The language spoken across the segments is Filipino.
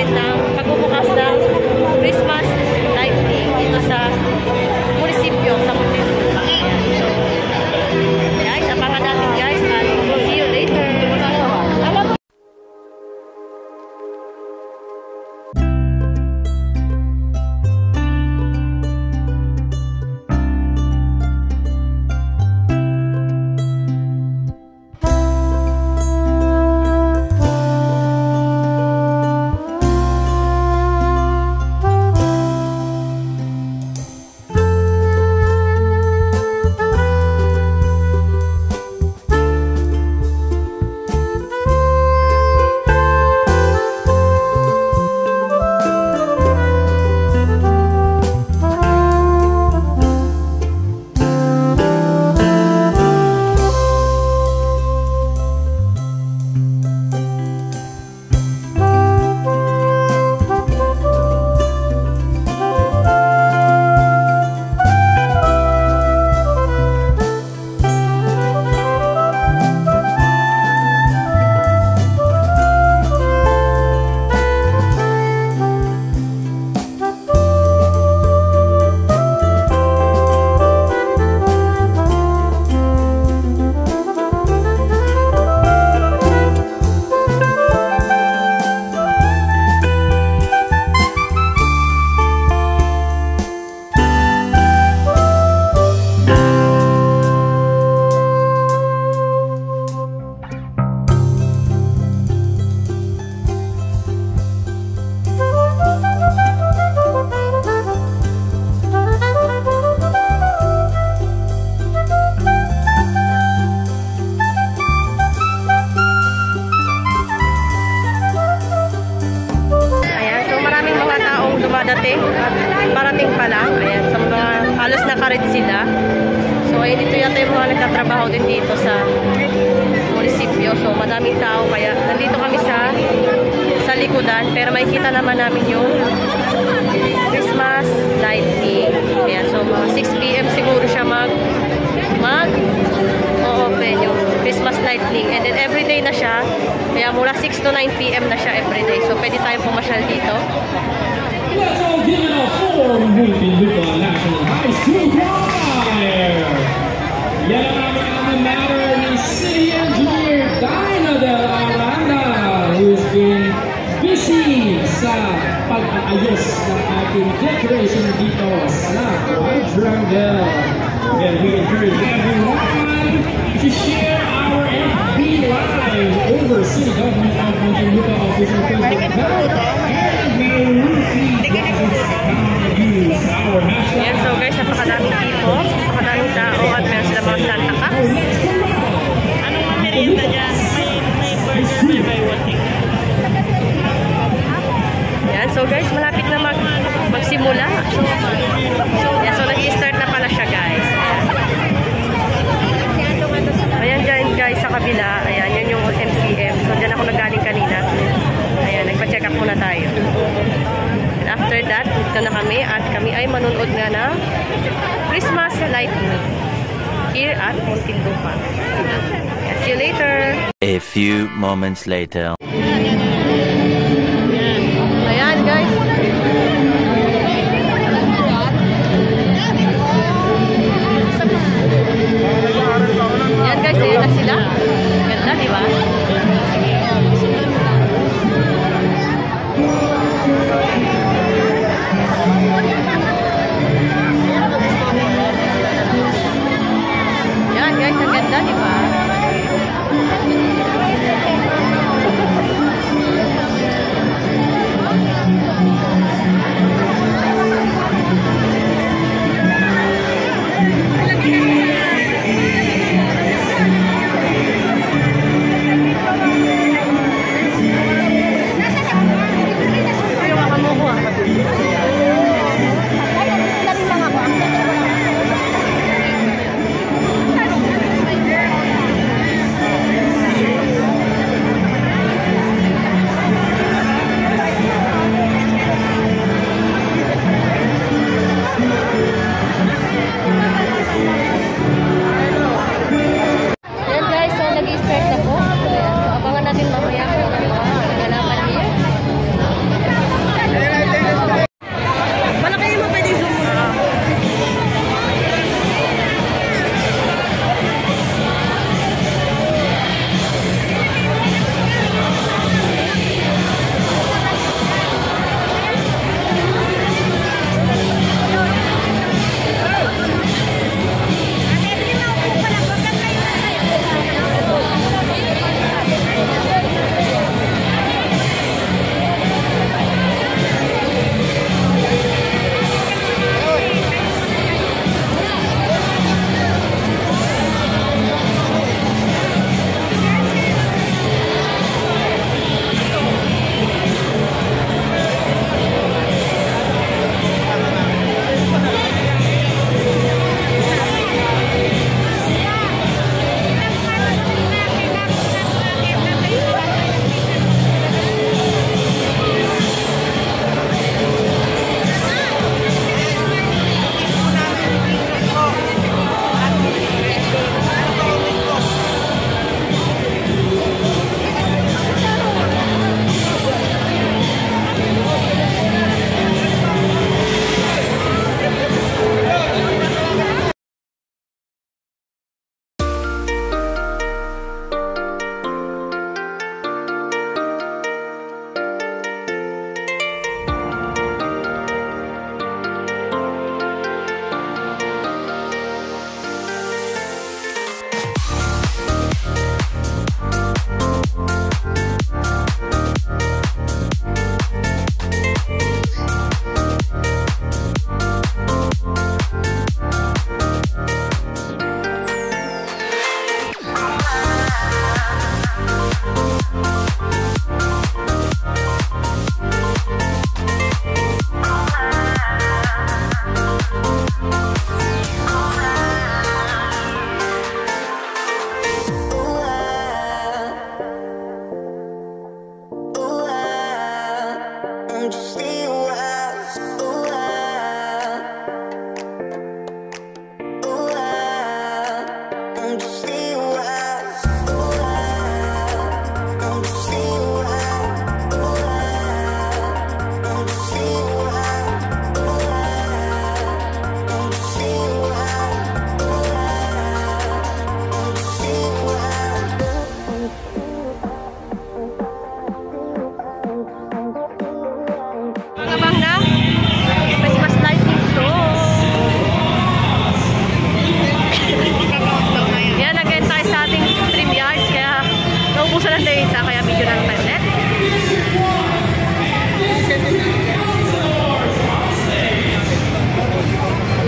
open ng pagbubukas ng Christmas lighting dito sa munisipyo sa Muntinlupa. So, guys, abangan natin guys at see you later. Parating pa lang. Ayan, sa mga halos nakared sila. So, ayun, dito yata yung mga nagtatrabaho din dito sa munisipyo. So, madaming tao. Kaya, nandito kami sa likudan. Pero makikita naman namin yung Christmas lighting. Ayan, so, mga 6 PM siguro siya o-open yung Christmas lighting. And then, everyday na siya. Kaya, mula 6 to 9 PM na siya everyday. So, pwede tayong pumasyal dito. Let's all give it up for Muntinlupa National High School Choir! Yan ang aming matter ni City Engineer Dina Del Aranda, who's been busy sa pag-aayos ng ating decoration dito sa quadrangle. And we encourage everyone to share our FB Live over City Government of Muntinlupa official Facebook page. Yan, so guys, napakadaming dito, napakadaming tao at meron sila mga Santa Claus. Anong merienda dyan? May burger, may buy one thing. Yan, so guys, malapit na magsimula. Yan, so nag-i-start na pala siya guys. Ayan dyan guys sa kabila, ayan, yun yung MCM. So dyan ako nagaling kanina. Ayan, nagpa-check up muna tayo. After that, dito na kami at kami ay manonood nga na Christmas lighting here at Muntinlupa. See you later! A few moments later. Ayan guys. Ayan guys, ayan na sila. Ganda, di ba? Yan guys, ang ganda, di ba? Won't you stay a while? A while. A while. Won't you stay a while? A while. Won't you stay a while? A while. Won't you stay a while? A while. Won't you stay a while? A while. Won't you stay a while? Mga bang na? Christmas lighting show. Yan, again tayo sa ating stream yards. Kaya naubusan ng data. Kaya video na lang tayo ulit.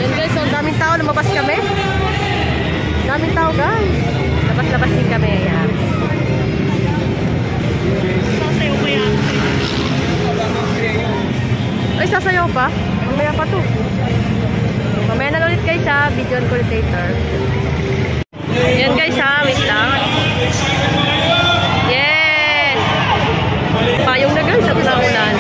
Yan guys, so daming tao. Lumabas kami. Daming tao guys. Labas-labas din kami. Ayan. Sasayaw ko yan. Ay, sasayaw pa? Mamaya pa to. Mamaya na ulit guys ha. Video on later. Ayan guys ha. Wait lang. Yes! Payong na guys at naulan.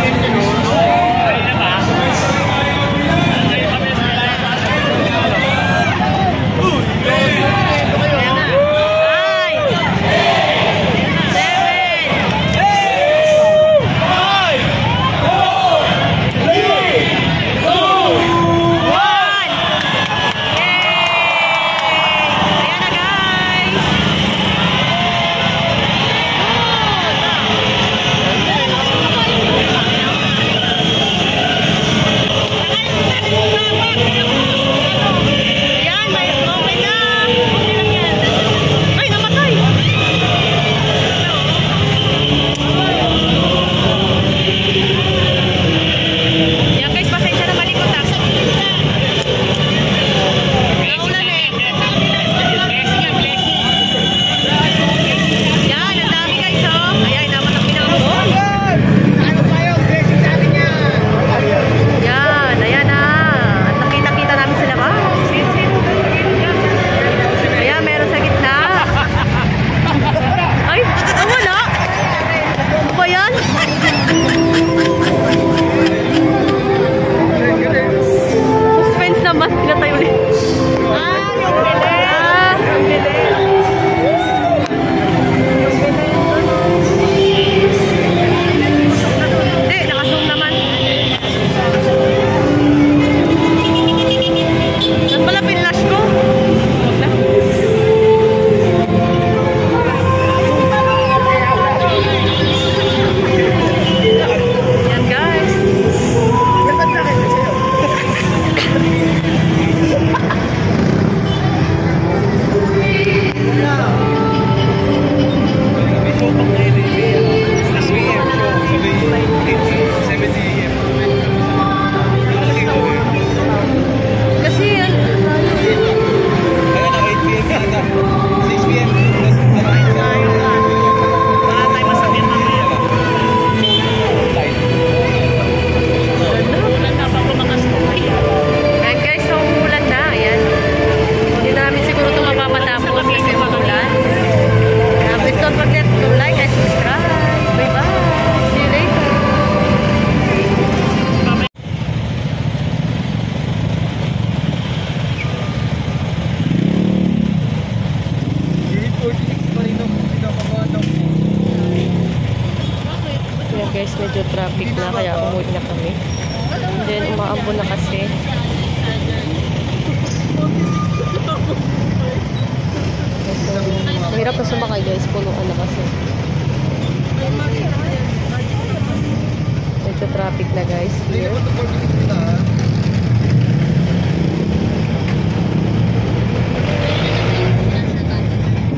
Guys, medyo traffic na kaya umuwi na kami. And then umaambon na kasi. Mahirap na sumakay guys, punuan na kasi. Medyo traffic na guys here.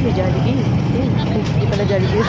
May Jollibee. Hindi pala Jollibee.